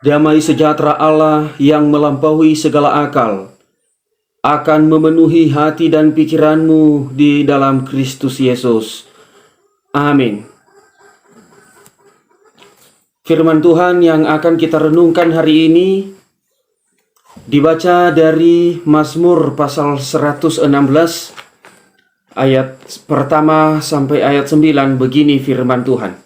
Damai sejahtera Allah yang melampaui segala akal akan memenuhi hati dan pikiranmu di dalam Kristus Yesus. Amin. Firman Tuhan yang akan kita renungkan hari ini dibaca dari Mazmur pasal 116 ayat pertama sampai ayat 9. Begini firman Tuhan.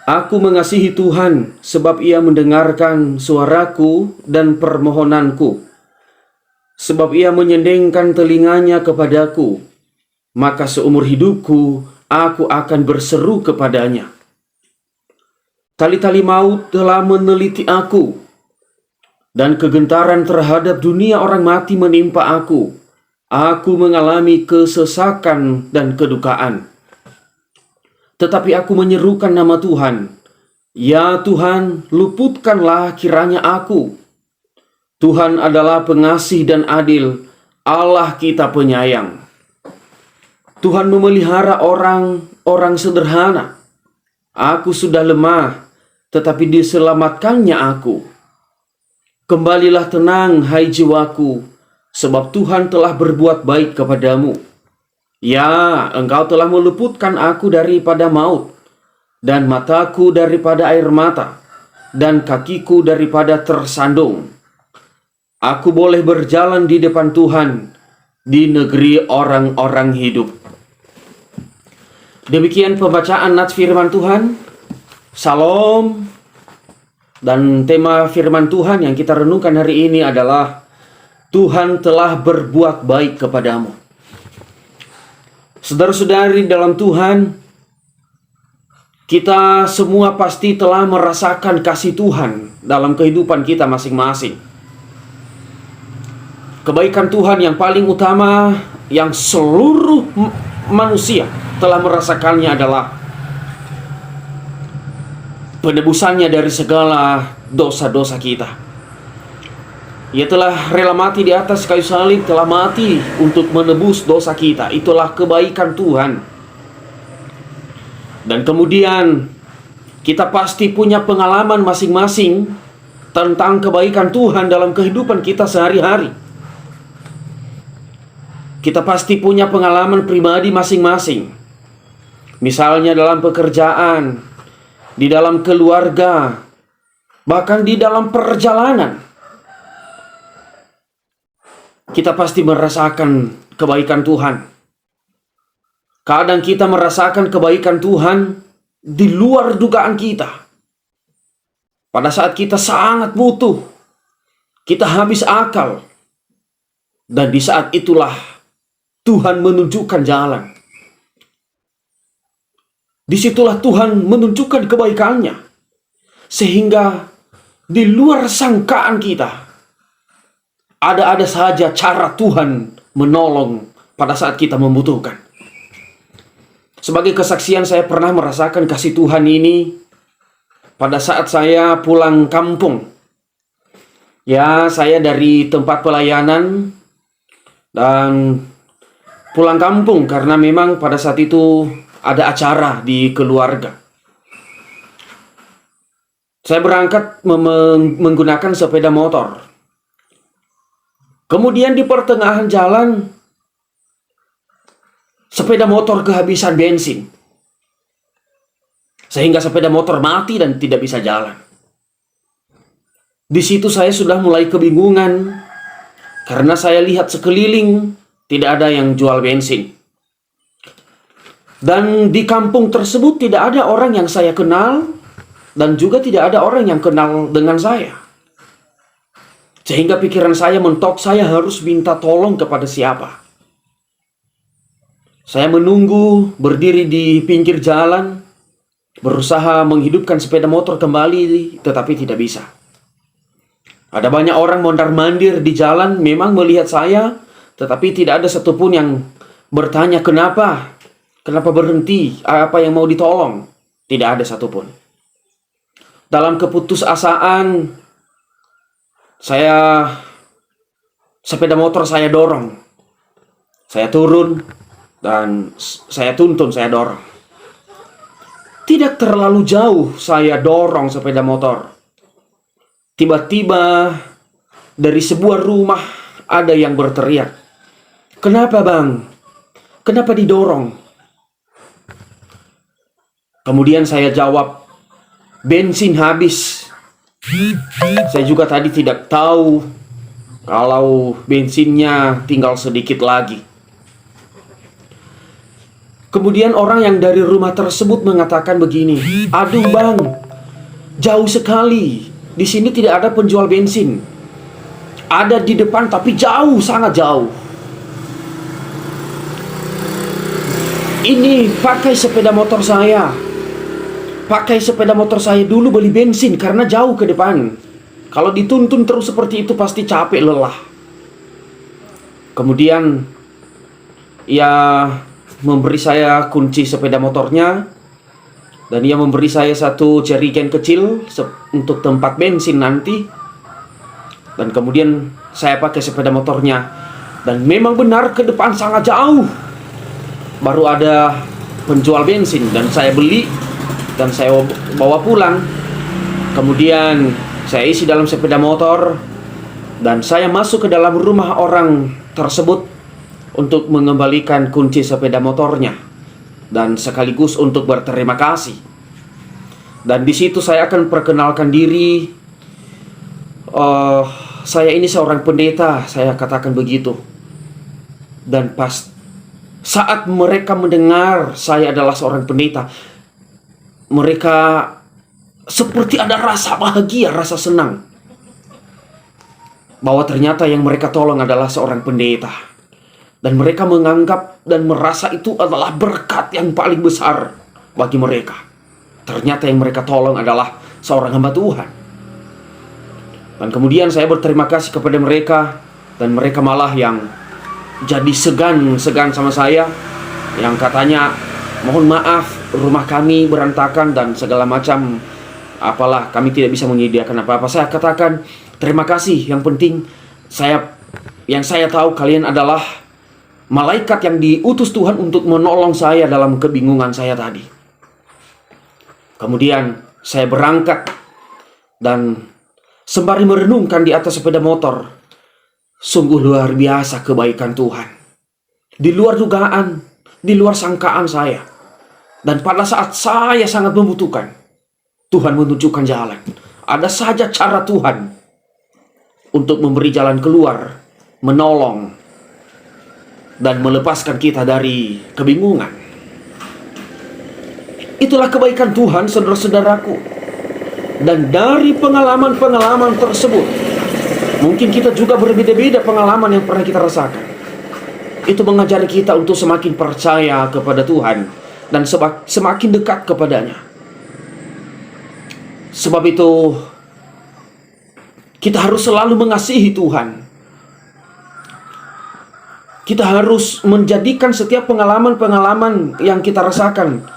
Aku mengasihi Tuhan sebab Ia mendengarkan suaraku dan permohonanku. Sebab Ia menyendengkan telinganya kepadaku, maka seumur hidupku aku akan berseru kepadanya. Tali-tali maut telah meneliti aku, dan kegentaran terhadap dunia orang mati menimpa aku. Aku mengalami kesesakan dan kedukaan. Tetapi aku menyerukan nama Tuhan. Ya Tuhan, luputkanlah kiranya aku. Tuhan adalah pengasih dan adil, Allah kita penyayang. Tuhan memelihara orang-orang sederhana. Aku sudah lemah, tetapi diselamatkannya aku. Kembalilah tenang, hai jiwaku, sebab Tuhan telah berbuat baik kepadamu. Ya, Engkau telah meluputkan aku daripada maut, dan mataku daripada air mata, dan kakiku daripada tersandung. Aku boleh berjalan di depan Tuhan, di negeri orang-orang hidup. Demikian pembacaan nats firman Tuhan. Salam. Dan tema firman Tuhan yang kita renungkan hari ini adalah Tuhan telah berbuat baik kepadamu. Saudara-saudari dalam Tuhan, kita semua pasti telah merasakan kasih Tuhan dalam kehidupan kita masing-masing. Kebaikan Tuhan yang paling utama yang seluruh manusia telah merasakannya adalah penebusannya dari segala dosa-dosa kita. Ia telah rela mati di atas kayu salib, telah mati untuk menebus dosa kita. Itulah kebaikan Tuhan. Dan kemudian kita pasti punya pengalaman masing-masing tentang kebaikan Tuhan dalam kehidupan kita sehari-hari. Kita pasti punya pengalaman pribadi masing-masing. Misalnya dalam pekerjaan, di dalam keluarga, bahkan di dalam perjalanan. Kita pasti merasakan kebaikan Tuhan. Kadang kita merasakan kebaikan Tuhan di luar dugaan kita. Pada saat kita sangat butuh, kita habis akal. Dan di saat itulah Tuhan menunjukkan jalan. Disitulah Tuhan menunjukkan kebaikannya. Sehingga di luar sangkaan kita, ada-ada saja cara Tuhan menolong pada saat kita membutuhkan. Sebagai kesaksian, saya pernah merasakan kasih Tuhan ini pada saat saya pulang kampung. Ya, saya dari tempat pelayanan dan pulang kampung karena memang pada saat itu ada acara di keluarga. Saya berangkat menggunakan sepeda motor. Kemudian di pertengahan jalan, sepeda motor kehabisan bensin. Sehingga sepeda motor mati dan tidak bisa jalan. Di situ saya sudah mulai kebingungan. Karena saya lihat sekeliling, tidak ada yang jual bensin. Dan di kampung tersebut tidak ada orang yang saya kenal. Dan juga tidak ada orang yang kenal dengan saya. Sehingga pikiran saya mentok, saya harus minta tolong kepada siapa. Saya menunggu, berdiri di pinggir jalan, berusaha menghidupkan sepeda motor kembali, tetapi tidak bisa. Ada banyak orang mondar-mandir di jalan, memang melihat saya, tetapi tidak ada satupun yang bertanya kenapa berhenti, apa yang mau ditolong. Tidak ada satupun. Dalam keputusasaan, sepeda motor saya dorong. Saya turun dan saya tuntun, saya dorong. Tidak terlalu jauh saya dorong sepeda motor. Tiba-tiba dari sebuah rumah ada yang berteriak, "Kenapa bang? Kenapa didorong?" Kemudian saya jawab, "Bensin habis." Saya juga tadi tidak tahu kalau bensinnya tinggal sedikit lagi. Kemudian orang yang dari rumah tersebut mengatakan begini, "Aduh bang, jauh sekali. Di sini tidak ada penjual bensin. Ada di depan tapi jauh, sangat jauh. Ini pakai sepeda motor saya. Pakai sepeda motor saya dulu beli bensin karena jauh ke depan. Kalau dituntun terus seperti itu pasti capek, lelah." Kemudian ia memberi saya kunci sepeda motornya, dan ia memberi saya satu jerigen kecil untuk tempat bensin nanti. Dan kemudian saya pakai sepeda motornya, dan memang benar ke depan sangat jauh baru ada penjual bensin, dan saya beli dan saya bawa pulang. Kemudian saya isi dalam sepeda motor dan saya masuk ke dalam rumah orang tersebut untuk mengembalikan kunci sepeda motornya dan sekaligus untuk berterima kasih. Dan di situ saya akan perkenalkan diri. Saya ini seorang pendeta, saya katakan begitu. Dan pas saat mereka mendengar saya adalah seorang pendeta, mereka seperti ada rasa bahagia, rasa senang bahwa ternyata yang mereka tolong adalah seorang pendeta. Dan mereka menganggap dan merasa itu adalah berkat yang paling besar bagi mereka. Ternyata yang mereka tolong adalah seorang hamba Tuhan. Dan kemudian saya berterima kasih kepada mereka, dan mereka malah yang jadi segan sama saya, yang katanya, "Mohon maaf, rumah kami berantakan dan segala macam, apalah, kami tidak bisa menyediakan apa-apa." Saya katakan, "Terima kasih, yang penting yang saya tahu kalian adalah malaikat yang diutus Tuhan untuk menolong saya dalam kebingungan saya tadi." Kemudian saya berangkat dan sembari merenungkan di atas sepeda motor, sungguh luar biasa kebaikan Tuhan. Di luar dugaan, di luar sangkaan saya. Dan pada saat saya sangat membutuhkan, Tuhan menunjukkan jalan. Ada saja cara Tuhan untuk memberi jalan keluar, menolong, dan melepaskan kita dari kebingungan. Itulah kebaikan Tuhan, saudara-saudaraku. Dan dari pengalaman-pengalaman tersebut, mungkin kita juga berbeda-beda pengalaman yang pernah kita rasakan. Itu mengajari kita untuk semakin percaya kepada Tuhan dan semakin dekat kepadanya. Sebab itu, kita harus selalu mengasihi Tuhan. Kita harus menjadikan setiap pengalaman-pengalaman yang kita rasakan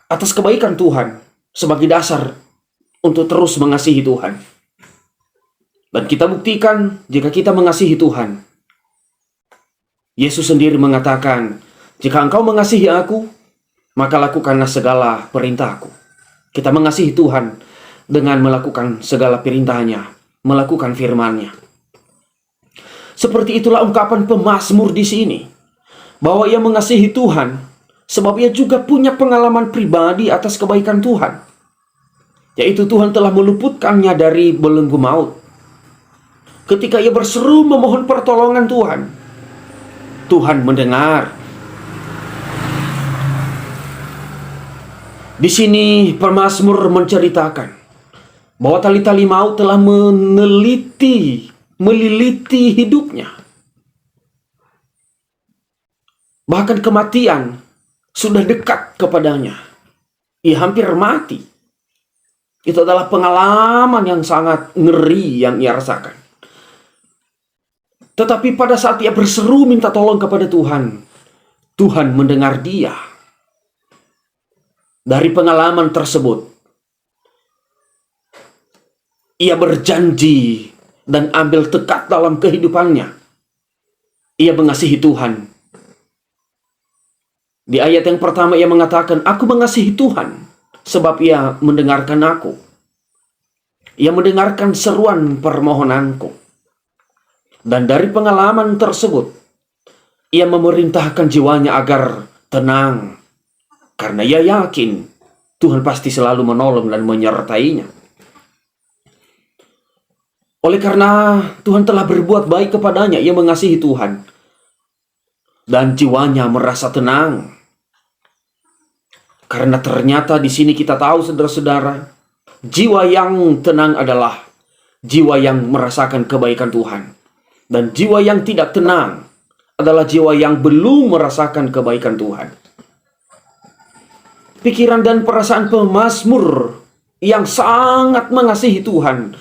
atas kebaikan Tuhan sebagai dasar untuk terus mengasihi Tuhan. Dan kita buktikan jika kita mengasihi Tuhan. Yesus sendiri mengatakan, "Jika engkau mengasihi aku, maka lakukanlah segala perintahku." Kita mengasihi Tuhan dengan melakukan segala perintahnya, melakukan firman-Nya. Seperti itulah ungkapan pemazmur di sini, bahwa ia mengasihi Tuhan sebab ia juga punya pengalaman pribadi atas kebaikan Tuhan, yaitu Tuhan telah meluputkannya dari belenggu maut. Ketika ia berseru memohon pertolongan Tuhan, Tuhan mendengar. Di sini pemazmur menceritakan bahwa tali-tali maut telah meliliti hidupnya. Bahkan kematian sudah dekat kepadanya. Ia hampir mati. Itu adalah pengalaman yang sangat ngeri yang ia rasakan. Tetapi pada saat ia berseru minta tolong kepada Tuhan, Tuhan mendengar dia. Dari pengalaman tersebut, ia berjanji dan ambil tekad dalam kehidupannya. Ia mengasihi Tuhan. Di ayat yang pertama ia mengatakan, "Aku mengasihi Tuhan, sebab ia mendengarkan aku." Ia mendengarkan seruan permohonanku. Dan dari pengalaman tersebut, ia memerintahkan jiwanya agar tenang. Karena ia yakin Tuhan pasti selalu menolong dan menyertainya. Oleh karena Tuhan telah berbuat baik kepadanya, ia mengasihi Tuhan. Dan jiwanya merasa tenang. Karena ternyata di sini kita tahu, saudara-saudara, jiwa yang tenang adalah jiwa yang merasakan kebaikan Tuhan. Dan jiwa yang tidak tenang adalah jiwa yang belum merasakan kebaikan Tuhan. Pikiran dan perasaan pemazmur yang sangat mengasihi Tuhan,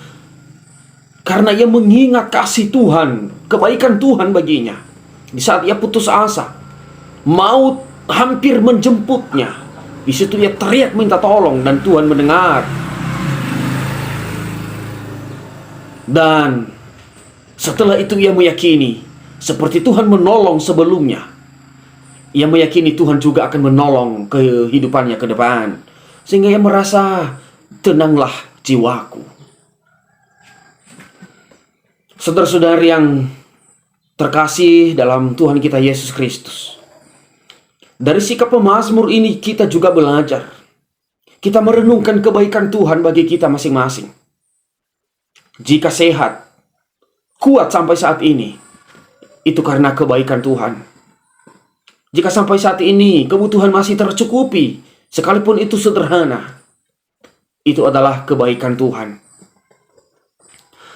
karena ia mengingat kasih Tuhan, kebaikan Tuhan baginya. Di saat ia putus asa, maut hampir menjemputnya, di situ ia teriak minta tolong dan Tuhan mendengar. Dan setelah itu ia meyakini, seperti Tuhan menolong sebelumnya, ia meyakini Tuhan juga akan menolong kehidupannya ke depan. Sehingga ia merasa, tenanglah jiwaku. Saudara-saudari yang terkasih dalam Tuhan kita Yesus Kristus, dari sikap pemazmur ini kita juga belajar. Kita merenungkan kebaikan Tuhan bagi kita masing-masing. Jika sehat, kuat sampai saat ini, itu karena kebaikan Tuhan. Jika sampai saat ini kebutuhan masih tercukupi, sekalipun itu sederhana, itu adalah kebaikan Tuhan.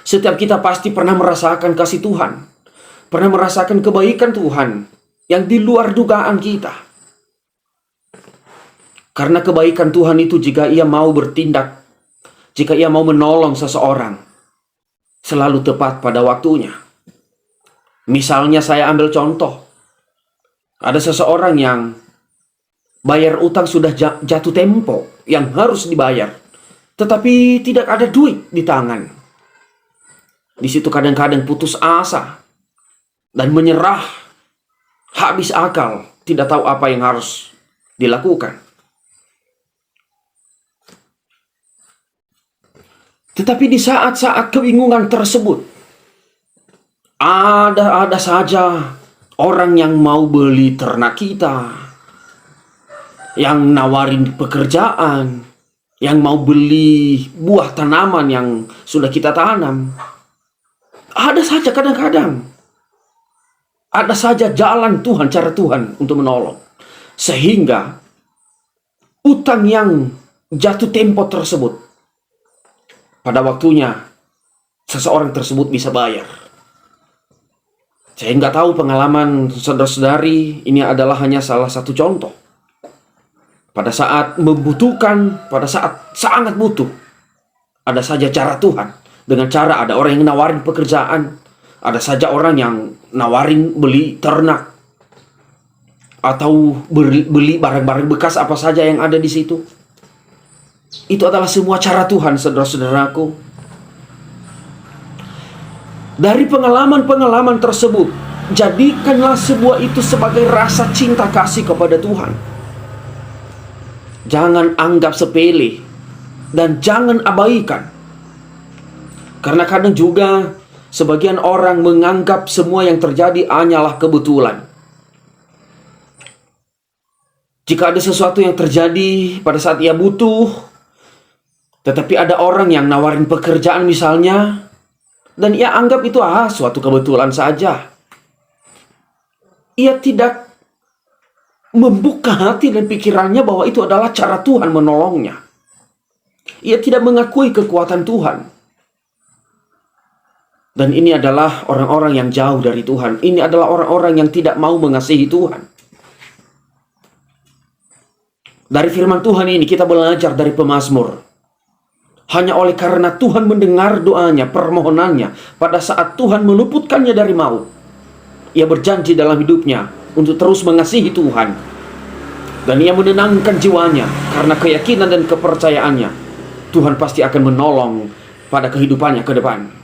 Setiap kita pasti pernah merasakan kasih Tuhan, pernah merasakan kebaikan Tuhan yang di luar dugaan kita. Karena kebaikan Tuhan itu, jika ia mau bertindak, jika ia mau menolong seseorang, selalu tepat pada waktunya. Misalnya saya ambil contoh, ada seseorang yang bayar utang sudah jatuh tempo yang harus dibayar, tetapi tidak ada duit di tangan. Di situ kadang-kadang putus asa dan menyerah, habis akal, tidak tahu apa yang harus dilakukan. Tetapi di saat-saat kebingungan tersebut, ada saja orang yang mau beli ternak kita, yang nawarin pekerjaan, yang mau beli buah tanaman yang sudah kita tanam. Ada saja kadang-kadang. Ada saja jalan Tuhan, cara Tuhan untuk menolong. Sehingga utang yang jatuh tempo tersebut, pada waktunya seseorang tersebut bisa bayar. Saya nggak tahu pengalaman saudara-saudari, ini adalah hanya salah satu contoh. Pada saat membutuhkan, pada saat sangat butuh, ada saja cara Tuhan. Dengan cara ada orang yang nawarin pekerjaan, ada saja orang yang nawarin beli ternak, atau beli barang-barang bekas apa saja yang ada di situ. Itu adalah semua cara Tuhan, saudara-saudaraku. Dari pengalaman-pengalaman tersebut, jadikanlah sebuah itu sebagai rasa cinta kasih kepada Tuhan. Jangan anggap sepele dan jangan abaikan. Karena kadang juga sebagian orang menganggap semua yang terjadi hanyalah kebetulan. Jika ada sesuatu yang terjadi pada saat ia butuh, tetapi ada orang yang nawarin pekerjaan misalnya, dan ia anggap itu suatu kebetulan saja. Ia tidak membuka hati dan pikirannya bahwa itu adalah cara Tuhan menolongnya. Ia tidak mengakui kekuatan Tuhan. Dan ini adalah orang-orang yang jauh dari Tuhan. Ini adalah orang-orang yang tidak mau mengasihi Tuhan. Dari firman Tuhan ini kita belajar dari pemazmur. Hanya oleh karena Tuhan mendengar doanya, permohonannya, pada saat Tuhan meluputkannya dari maut, ia berjanji dalam hidupnya untuk terus mengasihi Tuhan. Dan ia menenangkan jiwanya karena keyakinan dan kepercayaannya. Tuhan pasti akan menolong pada kehidupannya ke depan.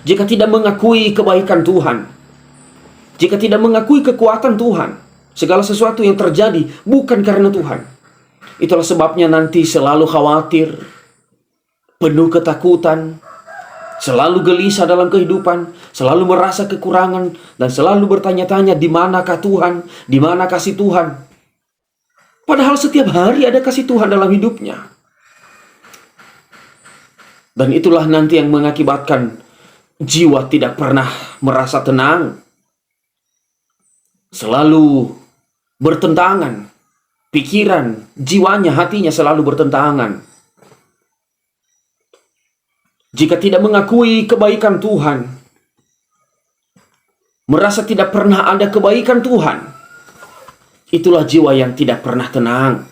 Jika tidak mengakui kebaikan Tuhan, jika tidak mengakui kekuatan Tuhan, segala sesuatu yang terjadi bukan karena Tuhan. Itulah sebabnya nanti selalu khawatir, penuh ketakutan, selalu gelisah dalam kehidupan, selalu merasa kekurangan, dan selalu bertanya-tanya, di manakah Tuhan? Di mana kasih Tuhan? Padahal setiap hari ada kasih Tuhan dalam hidupnya. Dan itulah nanti yang mengakibatkan jiwa tidak pernah merasa tenang. Selalu bertentangan. Pikiran, jiwanya, hatinya selalu bertentangan. Jika tidak mengakui kebaikan Tuhan, merasa tidak pernah ada kebaikan Tuhan, itulah jiwa yang tidak pernah tenang.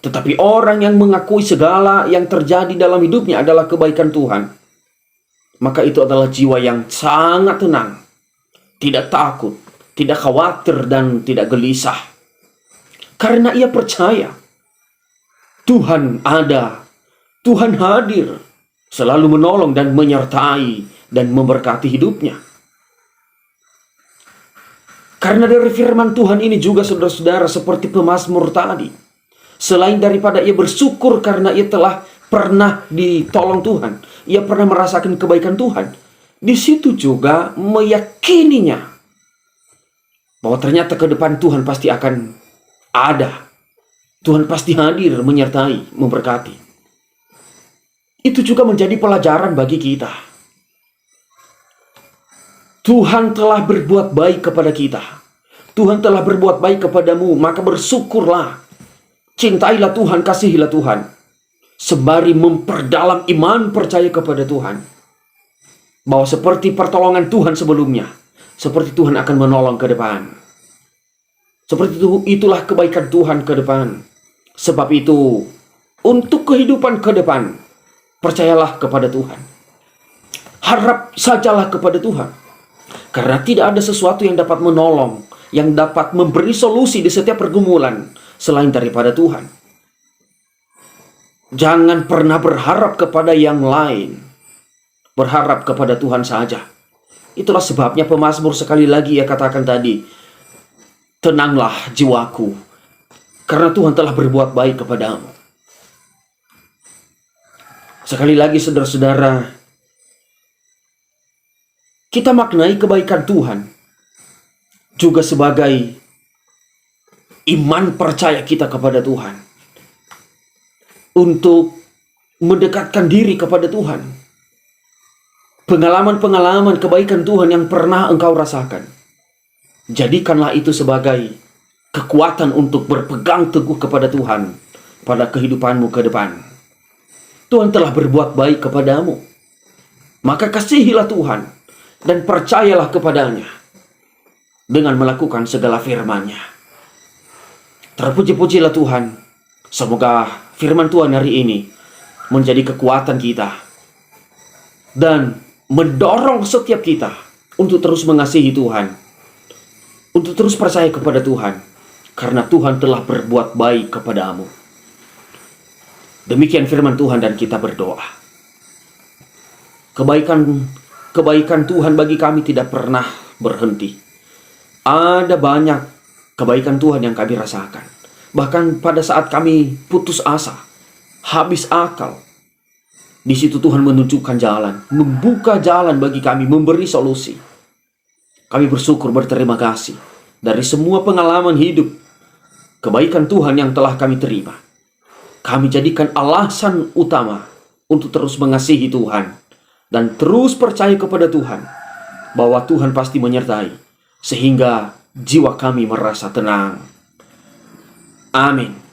Tetapi orang yang mengakui segala yang terjadi dalam hidupnya adalah kebaikan Tuhan, maka itu adalah jiwa yang sangat tenang, tidak takut, tidak khawatir, dan tidak gelisah. Karena ia percaya Tuhan ada, Tuhan hadir, selalu menolong dan menyertai dan memberkati hidupnya. Karena dari firman Tuhan ini juga, saudara-saudara, seperti pemazmur tadi, selain daripada ia bersyukur karena ia telah pernah ditolong Tuhan, ia pernah merasakan kebaikan Tuhan, di situ juga meyakininya bahwa ternyata ke depan Tuhan pasti akan ada. Tuhan pasti hadir, menyertai, memberkati. Itu juga menjadi pelajaran bagi kita. Tuhan telah berbuat baik kepada kita. Tuhan telah berbuat baik kepadamu, maka bersyukurlah. Cintailah Tuhan, kasihilah Tuhan, sembari memperdalam iman percaya kepada Tuhan, bahwa seperti pertolongan Tuhan sebelumnya, seperti Tuhan akan menolong ke depan. Seperti itu, itulah kebaikan Tuhan ke depan. Sebab itu, untuk kehidupan ke depan, percayalah kepada Tuhan. Harap sajalah kepada Tuhan. Karena tidak ada sesuatu yang dapat menolong, yang dapat memberi solusi di setiap pergumulan selain daripada Tuhan. Jangan pernah berharap kepada yang lain. Berharap kepada Tuhan saja. Itulah sebabnya pemazmur sekali lagi ia katakan tadi, tenanglah jiwaku, karena Tuhan telah berbuat baik kepadamu. Sekali lagi, saudara-saudara, kita maknai kebaikan Tuhan juga sebagai iman percaya kita kepada Tuhan, untuk mendekatkan diri kepada Tuhan. Pengalaman-pengalaman kebaikan Tuhan yang pernah engkau rasakan, jadikanlah itu sebagai kekuatan untuk berpegang teguh kepada Tuhan pada kehidupanmu ke depan. Tuhan telah berbuat baik kepadamu, maka kasihilah Tuhan dan percayalah kepadanya dengan melakukan segala firman-Nya. Terpuji-pujilah Tuhan. Semoga firman Tuhan hari ini menjadi kekuatan kita dan mendorong setiap kita untuk terus mengasihi Tuhan, untuk terus percaya kepada Tuhan, karena Tuhan telah berbuat baik kepadamu. Demikian firman Tuhan, dan kita berdoa. Kebaikan Tuhan bagi kami tidak pernah berhenti. Ada banyak kebaikan Tuhan yang kami rasakan. Bahkan pada saat kami putus asa, habis akal, di situ Tuhan menunjukkan jalan, membuka jalan bagi kami, memberi solusi. Kami bersyukur, berterima kasih dari semua pengalaman hidup, kebaikan Tuhan yang telah kami terima. Kami jadikan alasan utama untuk terus mengasihi Tuhan dan terus percaya kepada Tuhan, bahwa Tuhan pasti menyertai, sehingga jiwa kami merasa tenang. Amin.